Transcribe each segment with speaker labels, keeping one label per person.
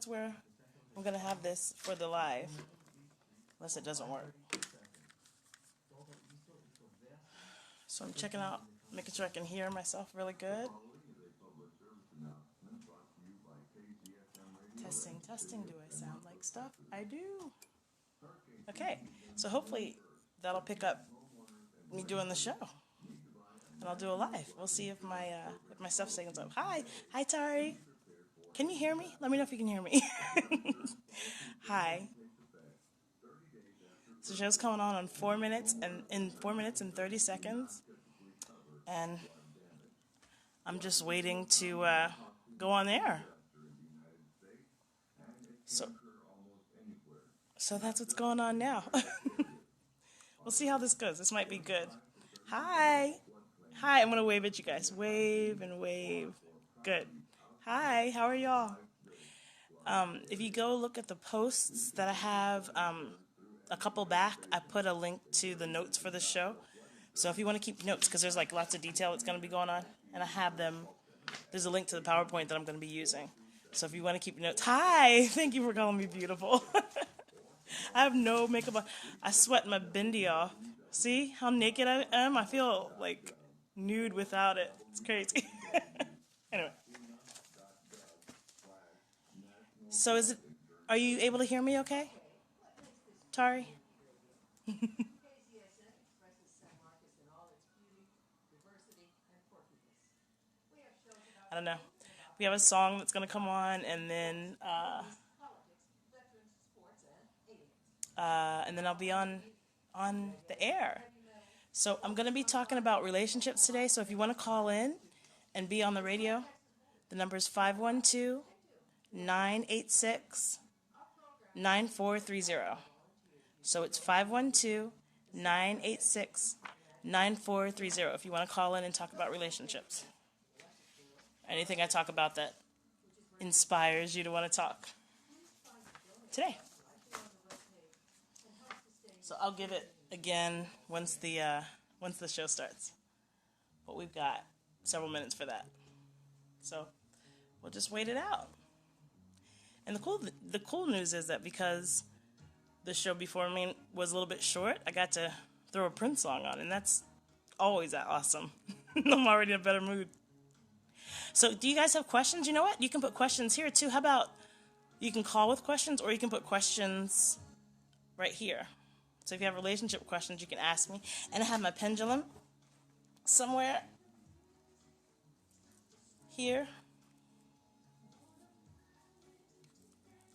Speaker 1: where I'm going to have this for the live. Unless it doesn't work. So I'm checking out, making sure I can hear myself really good. Testing, testing. Do I sound like stuff? I do. Okay, so hopefully that'll pick up me doing the show. And I'll do a live. We'll see if my stuff stays up. Hi Tari. Can you hear me? Let me know if you can hear me. Hi. So the show's coming on 4 minutes and in 4 minutes and 30 seconds. And I'm just waiting to go on air. So that's what's going on now. We'll see how this goes. This might be good. Hi. Hi, I'm going to wave at you guys. Wave and wave. Good. Hi, how are y'all? If you go look at the posts that I have a couple back, I put a link to the notes for the show. So if you want to keep notes, because there's like lots of detail that's going to be going on, and I have them, there's a link to the PowerPoint that I'm going to be using. So if you want to keep notes, hi, thank you for calling me beautiful. I have no makeup on. I sweat my bindi off. See how naked I am? I feel like nude without it. It's crazy. Anyway. So are you able to hear me okay? Tari? I don't know. We have a song that's going to come on, and then I'll be on the air. So I'm going to be talking about relationships today. So if you want to call in and be on the radio, the number is 512-986-9430. So it's 512-986-9430 if you want to call in and talk about relationships. Anything I talk about that inspires you to want to talk today. So I'll give it again once the show starts. But we've got several minutes for that. So we'll just wait it out. And the cool news is that because the show before me was a little bit short, I got to throw a Prince song on, and that's always awesome. I'm already in a better mood. So do you guys have questions? You know what? You can put questions here too. How about you can call with questions, or you can put questions right here. So if you have relationship questions, you can ask me. And I have my pendulum somewhere here.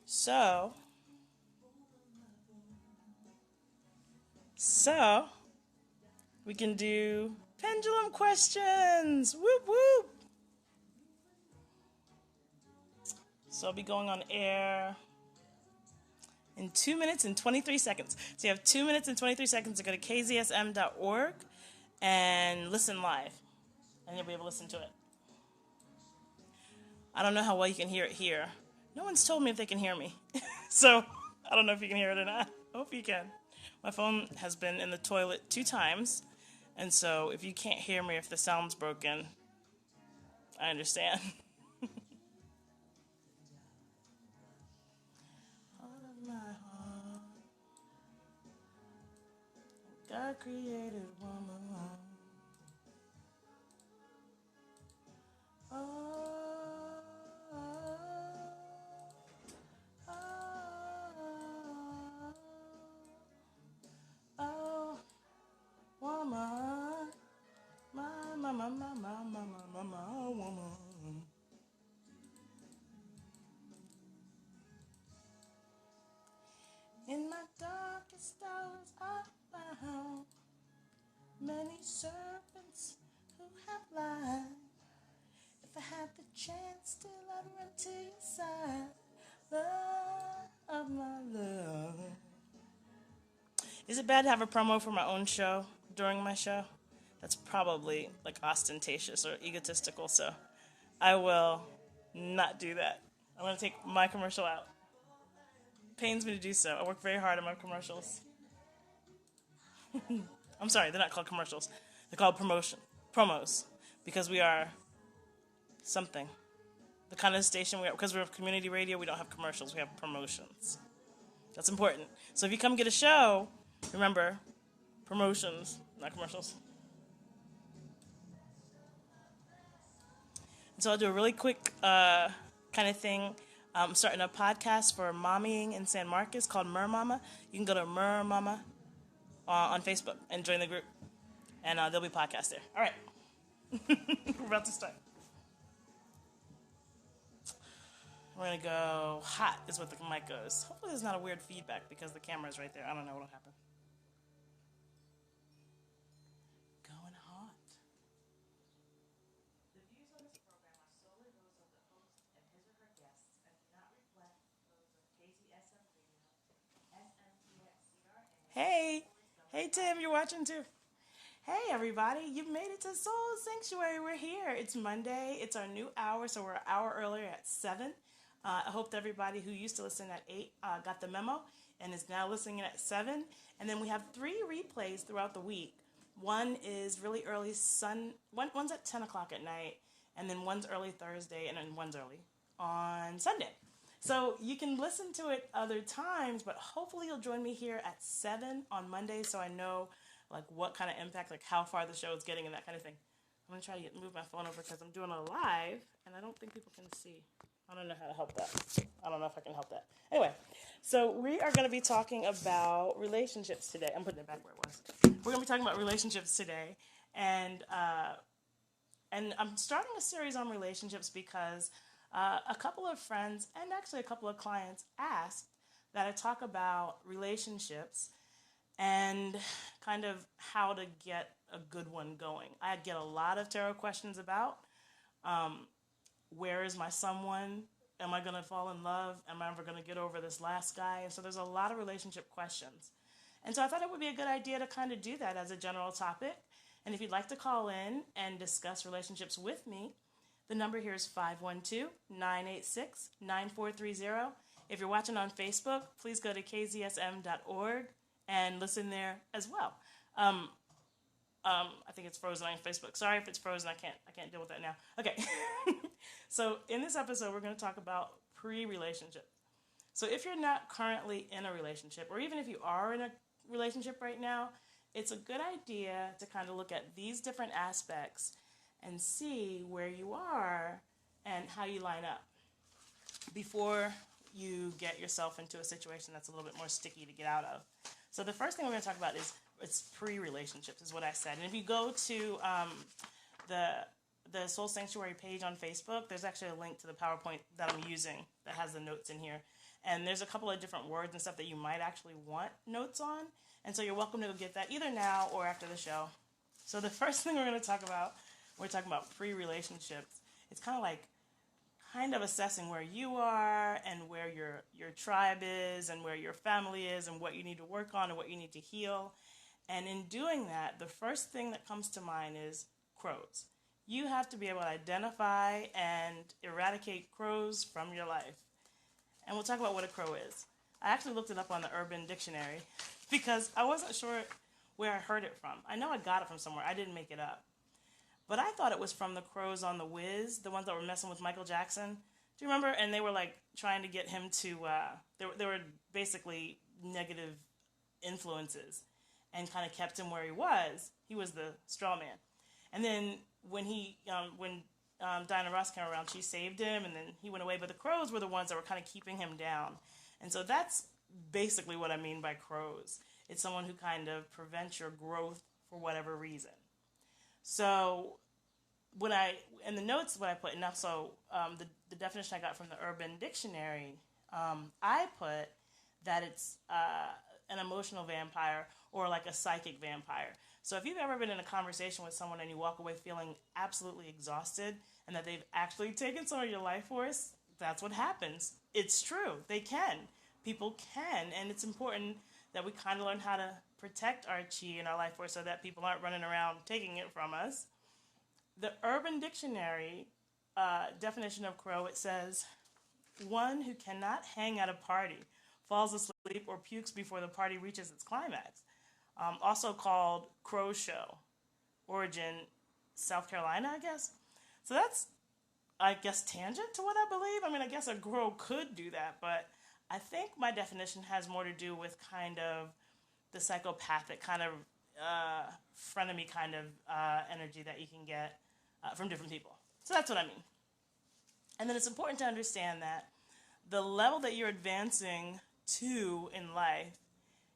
Speaker 1: So we can do pendulum questions. Whoop, whoop. So I'll be going on air in 2 minutes and 23 seconds. So you have 2 minutes and 23 seconds to go to kzsm.org and listen live. And you'll be able to listen to it. I don't know how well you can hear it here. No one's told me if they can hear me. So I don't know if you can hear it or not. I hope you can. My phone has been in the toilet 2 times. And so if you can't hear me, if the sound's broken, I understand. God created woman. Woman. My woman. In my darkest hours I found many serpents who have lied. If I had the chance, still I'd run to your side. Love of my love. Is it bad to have a promo for my own show during my show? That's probably like ostentatious or egotistical, so I will not do that. I'm going to take my commercial out. Pains me to do so. I work very hard on my commercials. I'm sorry, they're not called commercials. They're called promos, because we are something. The kind of station because we're community radio, we don't have commercials. We have promotions. That's important. So if you come get a show, remember promotions, not commercials. So I'll do a really quick kind of thing. I'm starting a podcast for mommying in San Marcos called Mer Mama. You can go to Mer Mama on Facebook and join the group. And there'll be podcasts there. All right. We're about to start. We're going to go hot is what the mic goes. Hopefully there's not a weird feedback because the camera's right there. I don't know what'll happen. Going hot. The views on this program are solely those of the host and his or her guests and do not reflect those of KZSM Radio, SMTXCRA. Hey. Hey, Tim, you're watching too. Hey, everybody. You've made it to Soul Sanctuary. We're here. It's Monday. It's our new hour, so we're an hour earlier at 7. I hope that everybody who used to listen at 8 got the memo and is now listening at 7. And then we have 3 replays throughout the week. One is really early one's at 10 o'clock at night, and then one's early Thursday, and then one's early on Sunday. So you can listen to it other times, but hopefully you'll join me here at 7 on Monday so I know like what kind of impact, like how far the show is getting and that kind of thing. I'm going to try to move my phone over because I'm doing a live, and I don't think people can see. I don't know how to help that. I don't know if I can help that. Anyway, so we are going to be talking about relationships today. I'm putting it back where it was. We're going to be talking about relationships today, and I'm starting a series on relationships because a couple of friends and actually a couple of clients asked that I talk about relationships and kind of how to get a good one going. I get a lot of tarot questions about where is my someone? Am I going to fall in love? Am I ever going to get over this last guy? And so there's a lot of relationship questions. And so I thought it would be a good idea to kind of do that as a general topic. And if you'd like to call in and discuss relationships with me, the number here is 512-986-9430. If you're watching on Facebook, please go to kzsm.org and listen there as well. I think it's frozen on Facebook. Sorry if it's frozen. I can't deal with that now. Okay. So in this episode, we're going to talk about pre-relationship. So if you're not currently in a relationship, or even if you are in a relationship right now, it's a good idea to kind of look at these different aspects and see where you are and how you line up before you get yourself into a situation that's a little bit more sticky to get out of. So the first thing we're going to talk about is it's pre-relationships, is what I said. And if you go to the Soul Sanctuary page on Facebook, there's actually a link to the PowerPoint that I'm using that has the notes in here. And there's a couple of different words and stuff that you might actually want notes on. And so you're welcome to get that either now or after the show. So the first thing we're going to talk about, we're talking about pre-relationships. It's kind of assessing where you are and where your tribe is and where your family is and what you need to work on and what you need to heal. And in doing that, the first thing that comes to mind is crows. You have to be able to identify and eradicate crows from your life. And we'll talk about what a crow is. I actually looked it up on the Urban Dictionary because I wasn't sure where I heard it from. I know I got it from somewhere. I didn't make it up. But I thought it was from the crows on The Wiz, the ones that were messing with Michael Jackson. Do you remember? And they were like trying to get him to, they were basically negative influences and kind of kept him where he was. He was the straw man. And then when Diana Ross came around, she saved him, and then he went away. But the crows were the ones that were kind of keeping him down. And so that's basically what I mean by crows. It's someone who kind of prevents your growth for whatever reason. So in the notes, what I put, and also the definition I got from the Urban Dictionary, I put that it's an emotional vampire or like a psychic vampire. So if you've ever been in a conversation with someone and you walk away feeling absolutely exhausted and that they've actually taken some of your life force, that's what happens. It's true. They can. People can. And it's important that we kind of learn how to protect our chi and our life force so that people aren't running around taking it from us. The Urban Dictionary definition of crow, it says, one who cannot hang at a party, falls asleep, or pukes before the party reaches its climax. Also called Crow Show. Origin, South Carolina, I guess. So that's I guess, tangent to what I believe. I mean, I guess a crow could do that, but I think my definition has more to do with kind of the psychopathic kind of frenemy kind of energy that you can get from different people. So that's what I mean. And then it's important to understand that the level that you're advancing to in life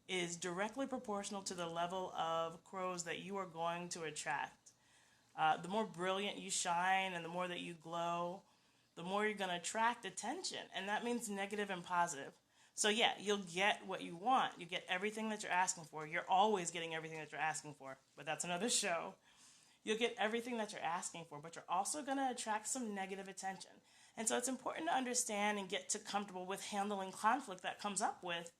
Speaker 1: is directly proportional to the level of crows that you are going to attract. The more brilliant you shine and the more that you glow, the more you're going to attract attention. And that means negative and positive. So yeah, you'll get what you want. You get everything that you're asking for. You're always getting everything that you're asking for. But that's another show. You'll get everything that you're asking for, but you're also going to attract some negative attention. And so it's important to understand and get to comfortable with handling conflict that comes up with,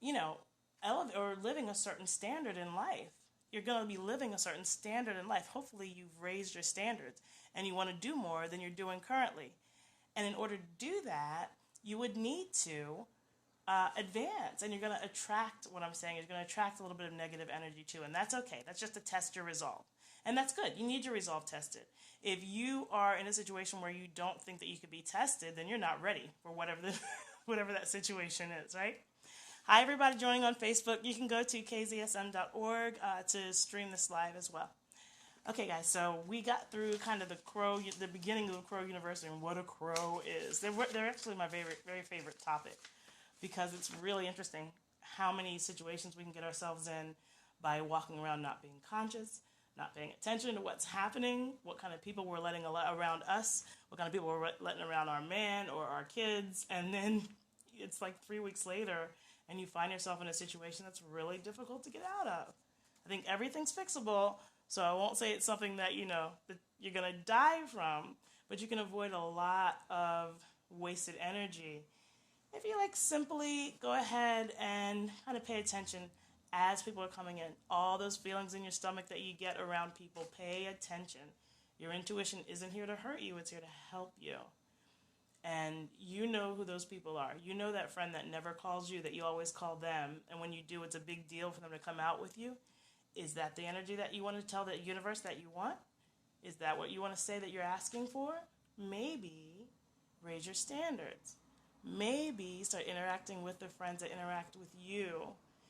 Speaker 1: you know, or living a certain standard in life. You're going to be living a certain standard in life. Hopefully you've raised your standards and you want to do more than you're doing currently. And in order to do that, you would need to advance, and you're going to attract, what I'm saying, you're going to attract a little bit of negative energy too, and that's okay. That's just to test your resolve. And that's good. You need your resolve tested. If you are in a situation where you don't think that you could be tested, then you're not ready for whatever that situation is, right? Hi, everybody joining on Facebook. You can go to kzsm.org to stream this live as well. Okay, guys, so we got through kind of the beginning of the Crow University and what a crow is. They're actually my very favorite topic because it's really interesting how many situations we can get ourselves in by walking around not being conscious, not paying attention to what's happening, what kind of people we're letting around us, what kind of people we're letting around our man or our kids, and then it's like 3 weeks later and you find yourself in a situation that's really difficult to get out of. I think everything's fixable, so I won't say it's something that, that you're going to die from, but you can avoid a lot of wasted energy if you simply go ahead and kind of pay attention as people are coming in. All those feelings in your stomach that you get around people, pay attention. Your intuition isn't here to hurt you, it's here to help you. And you know who those people are. You know that friend that never calls you, that you always call them, and when you do, it's a big deal for them to come out with you. Is that the energy that you want to tell the universe that you want? Is that what you want to say that you're asking for? Maybe raise your standards. Maybe start interacting with the friends that interact with you.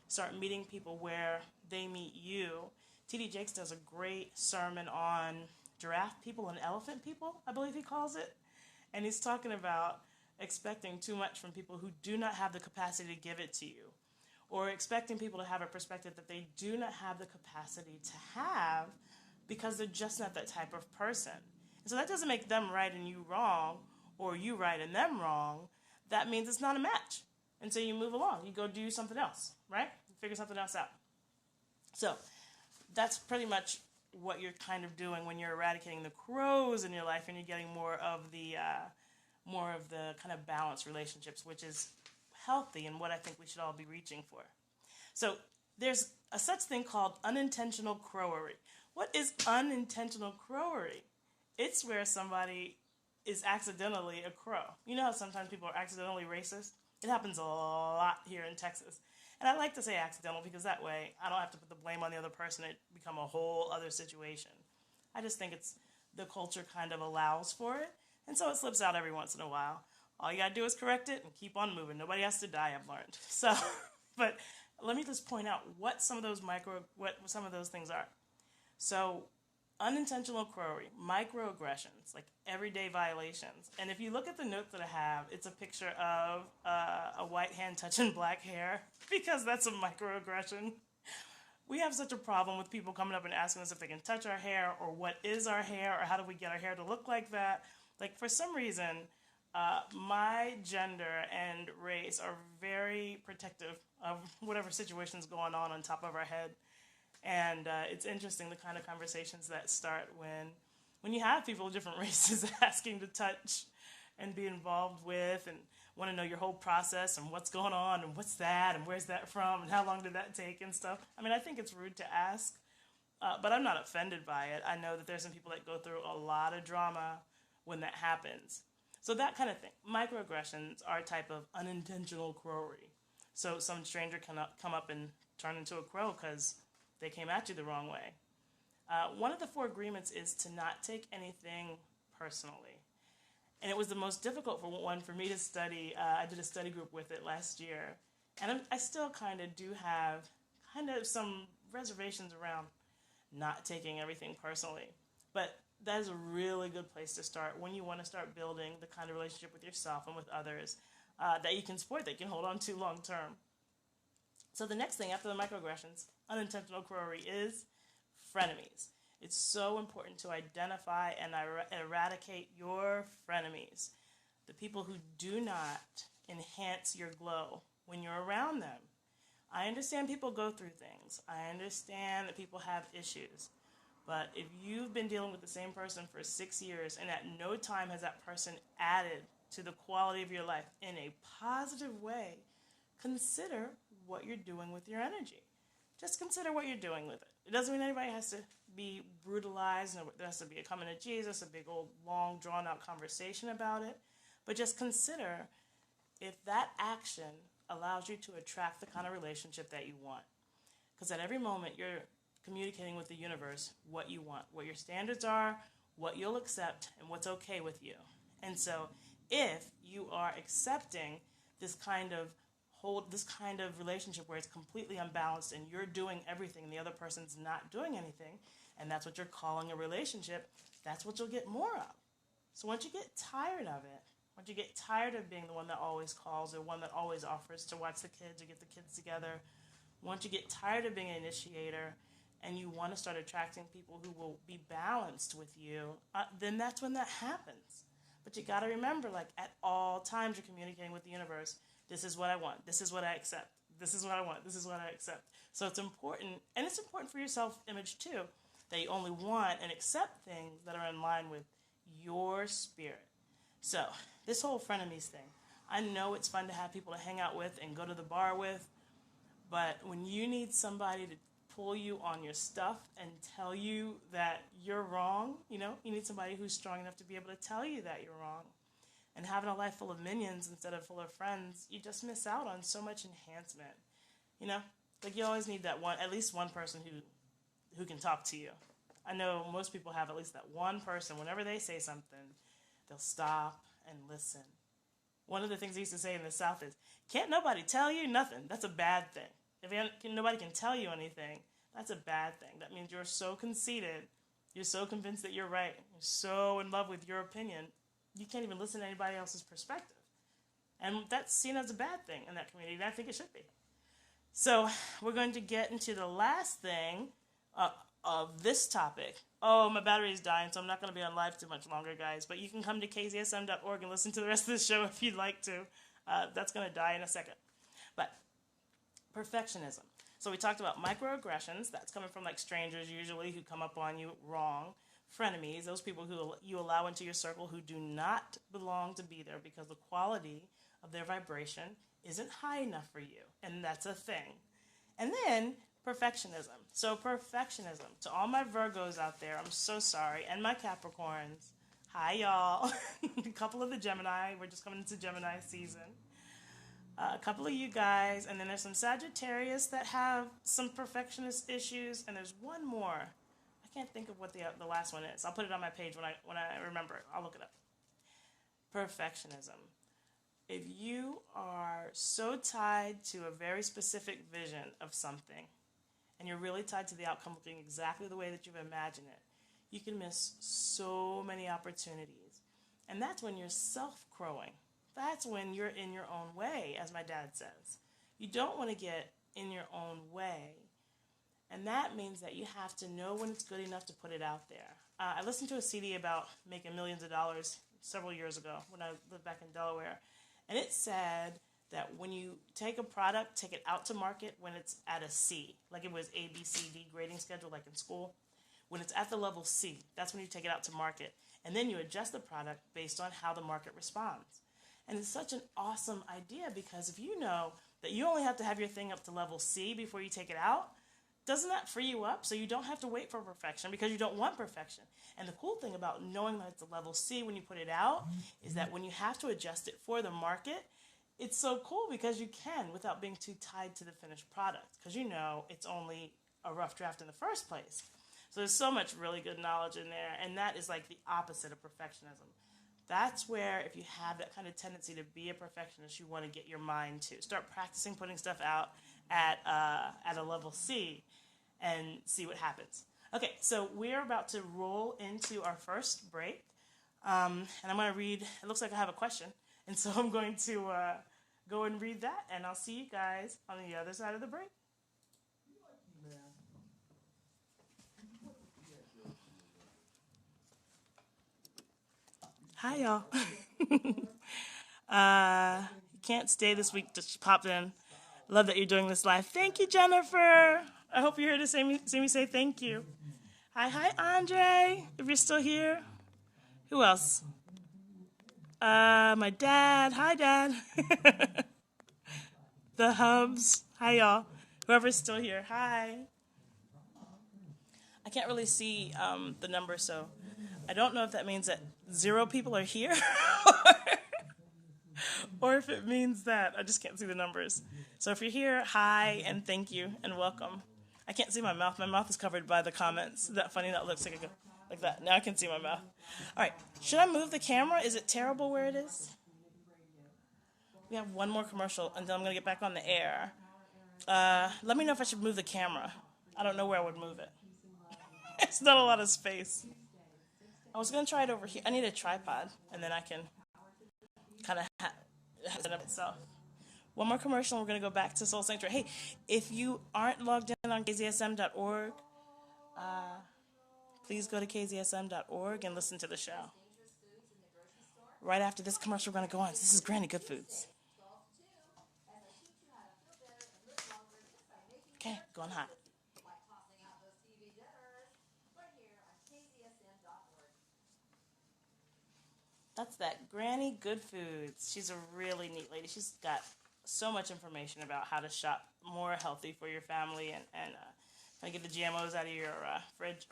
Speaker 1: Start meeting people where they meet you. T.D. Jakes does a great sermon on giraffe people and elephant people, I believe he calls it. And he's talking about expecting too much from people who do not have the capacity to give it to you, or expecting people to have a perspective that they do not have the capacity to have because they're just not that type of person. And so that doesn't make them right and you wrong, or you right and them wrong. That means it's not a match. And so you move along. You go do something else, right? You figure something else out. So that's pretty much what you're kind of doing when you're eradicating the crows in your life and you're getting more of the kind of balanced relationships, which is healthy and what I think we should all be reaching for. So there's a such thing called unintentional crowery. What is unintentional crowery? It's where somebody is accidentally a crow. You know how sometimes people are accidentally racist? It happens a lot here in Texas. And I like to say accidental because that way I don't have to put the blame on the other person. It become a whole other situation. I just think it's the culture kind of allows for it. And so it slips out every once in a while. All you got to do is correct it and keep on moving. Nobody has to die, I've learned. So, but let me just point out what some of those things are. So, unintentional crowery, microaggressions, like everyday violations. And if you look at the note that I have, it's a picture of a white hand touching black hair, because that's a microaggression. We have such a problem with people coming up and asking us if they can touch our hair, or what is our hair, or how do we get our hair to look like that. Like, for some reason, my gender and race are very protective of whatever situation's going on top of our head. And it's interesting the kind of conversations that start when you have people of different races asking to touch and be involved with and want to know your whole process and what's going on and what's that and where's that from and how long did that take and stuff. I mean, I think it's rude to ask, but I'm not offended by it. I know that there's some people that go through a lot of drama when that happens. So that kind of thing. Microaggressions are a type of unintentional crowery. So some stranger can come up and turn into a crow because they came at you the wrong way. One of the 4 agreements is to not take anything personally. And it was the most difficult one for me to study. I did a study group with it last year. And I still kind of do have kind of some reservations around not taking everything personally. But that is a really good place to start when you want to start building the kind of relationship with yourself and with others that you can support, that you can hold on to long term. So the next thing after the microaggressions, unintentional cruelty, is frenemies. It's so important to identify and eradicate your frenemies, the people who do not enhance your glow when you're around them. I understand people go through things. I understand that people have issues. But if you've been dealing with the same person for 6 years and at no time has that person added to the quality of your life in a positive way, consider what you're doing with your energy. Just consider what you're doing with it. It doesn't mean anybody has to be brutalized, and there has to be a coming to Jesus, a big old long drawn out conversation about it. But just consider if that action allows you to attract the kind of relationship that you want. Because at every moment you're communicating with the universe what you want, what your standards are, what you'll accept, and what's okay with you. And so if you are accepting this kind of relationship where it's completely unbalanced and you're doing everything and the other person's not doing anything, and that's what you're calling a relationship, that's what you'll get more of. So once you get tired of it, once you get tired of being the one that always calls or one that always offers to watch the kids or get the kids together, once you get tired of being an initiator and you want to start attracting people who will be balanced with you, then that's when that happens. But you got to remember, like, at all times you're communicating with the universe. This is what I want. This is what I accept. This is what I want. This is what I accept. So it's important, and it's important for your self-image too, that you only want and accept things that are in line with your spirit. So this whole frenemies thing, I know it's fun to have people to hang out with and go to the bar with, but when you need somebody to pull you on your stuff and tell you that you're wrong, you need somebody who's strong enough to be able to tell you that you're wrong. And having a life full of minions instead of full of friends, you just miss out on so much enhancement. Like you always need that one, at least one person who can talk to you. I know most people have at least that one person. Whenever they say something, they'll stop and listen. One of the things they used to say in the South is, can't nobody tell you nothing. That's a bad thing. If nobody can tell you anything, that's a bad thing. That means you're so conceited, you're so convinced that you're right, you're so in love with your opinion, you can't even listen to anybody else's perspective. And that's seen as a bad thing in that community, and I think it should be. So we're going to get into the last thing of this topic. Oh, my battery is dying, so I'm not going to be on live too much longer, guys. But you can come to kzsm.org and listen to the rest of the show if you'd like to. That's going to die in a second. But perfectionism. So we talked about microaggressions. That's coming from like strangers usually who come up on you wrong. Frenemies, those people who you allow into your circle who do not belong to be there because the quality of their vibration isn't high enough for you. And that's a thing. And then perfectionism. So perfectionism. To all my Virgos out there, I'm so sorry. And my Capricorns. Hi, y'all. A couple of the Gemini. We're just coming into Gemini season. A couple of you guys. And then there's some Sagittarius that have some perfectionist issues. And there's one more. I can't think of what the last one is. I'll put it on my page when I remember it. I'll look it up. Perfectionism. If you are so tied to a very specific vision of something, and you're really tied to the outcome looking exactly the way that you've imagined it, you can miss so many opportunities. And that's when you're self-crowing. That's when you're in your own way, as my dad says. You don't want to get in your own way. And that means that you have to know when it's good enough to put it out there. I listened to a CD about making millions of dollars several years ago when I lived back in Delaware. And it said that when you take a product, take it out to market when it's at a C, like it was A, B, C, D grading schedule like in school. When it's at the level C, that's when you take it out to market. And then you adjust the product based on how the market responds. And it's such an awesome idea because if you know that you only have to have your thing up to level C before you take it out, doesn't that free you up so you don't have to wait for perfection because you don't want perfection? And the cool thing about knowing that it's a level C when you put it out is that when you have to adjust it for the market, it's so cool because you can without being too tied to the finished product because you know it's only a rough draft in the first place. So there's so much really good knowledge in there, and that is like the opposite of perfectionism. That's where if you have that kind of tendency to be a perfectionist, you want to get your mind to start practicing putting stuff out at a level C and see what happens. Okay, so we're about to roll into our first break, and I'm going to read. It looks like I have a question, and so I'm going to go and read that, and I'll see you guys on the other side of the break. Hi, y'all. You can't stay this week, just popped in. Love that you're doing this live. Thank you, Jennifer. I hope you're here to see me say thank you. Hi, Andre, if you're still here. Who else? My dad. Hi, Dad. The Hubs. Hi, y'all. Whoever's still here. Hi. I can't really see the number, so I don't know if that means that 0 people are here or if it means that I just can't see the numbers. So if you're here, hi and thank you and welcome. I can't see my mouth. My mouth is covered by the comments. Isn't that funny? That looks like that. Now I can see my mouth. All right. Should I move the camera? Is it terrible where it is? We have one more commercial, and then I'm going to get back on the air. Let me know if I should move the camera. I don't know where I would move it. It's not a lot of space. I was going to try it over here. I need a tripod, and then I can kind of have it up itself. One more commercial, and we're going to go back to Soul Sanctuary. Hey, if you aren't logged in on kzsm.org, please go to kzsm.org and listen to the show. Right after this commercial, we're going to go on. This is Granny Good Foods. Okay, going hot. That's that Granny Good Foods. She's a really neat lady. She's got so much information about how to shop more healthy for your family and kind of get the GMOs out of your fridge.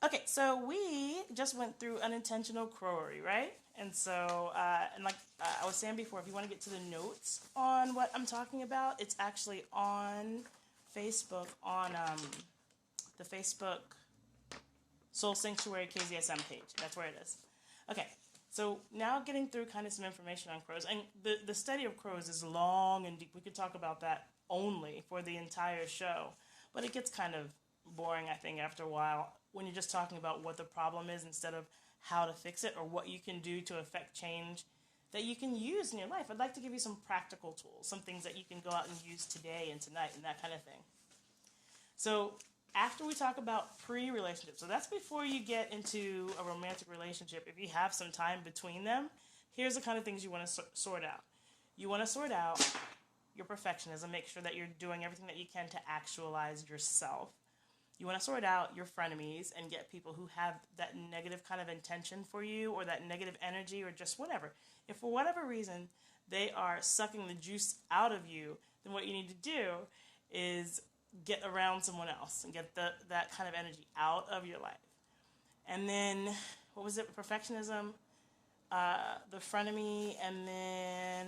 Speaker 1: Okay, so we just went through unintentional crowery, right? And so, and like I was saying before, if you want to get to the notes on what I'm talking about, it's actually on Facebook, on the Facebook Soul Sanctuary KZSM page. That's where it is. Okay, so now getting through kind of some information on crows. And the study of crows is long and deep. We could talk about that only for the entire show. But it gets kind of boring, I think, after a while when you're just talking about what the problem is instead of how to fix it or what you can do to affect change that you can use in your life. I'd like to give you some practical tools, some things that you can go out and use today and tonight and that kind of thing. So after we talk about pre-relationship, so that's before you get into a romantic relationship, if you have some time between them, here's the kind of things you want to sort out. You want to sort out your perfectionism, make sure that you're doing everything that you can to actualize yourself. You want to sort out your frenemies and get people who have that negative kind of intention for you or that negative energy or just whatever. If for whatever reason they are sucking the juice out of you, then what you need to do is get around someone else and get that kind of energy out of your life. And then, what was it? Perfectionism, the frenemy, and then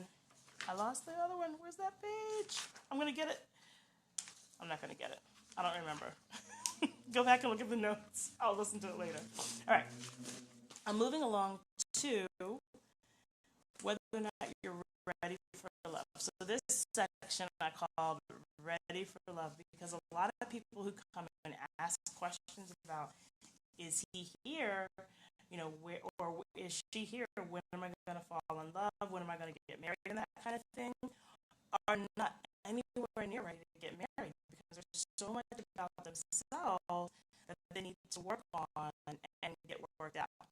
Speaker 1: I lost the other one. Where's that page? I'm going to get it. I'm not going to get it. I don't remember. Go back and look at the notes. I'll listen to it later. All right. I'm moving along to whether or not you're ready for love. So this section I call Ready for Love because a lot of people who come and ask questions about, is he here? You know, where or is she here? When am I going to fall in love? When am I going to get married? And that kind of thing are not anywhere near ready to get married because there's so much about themselves that they need to work on and get worked out.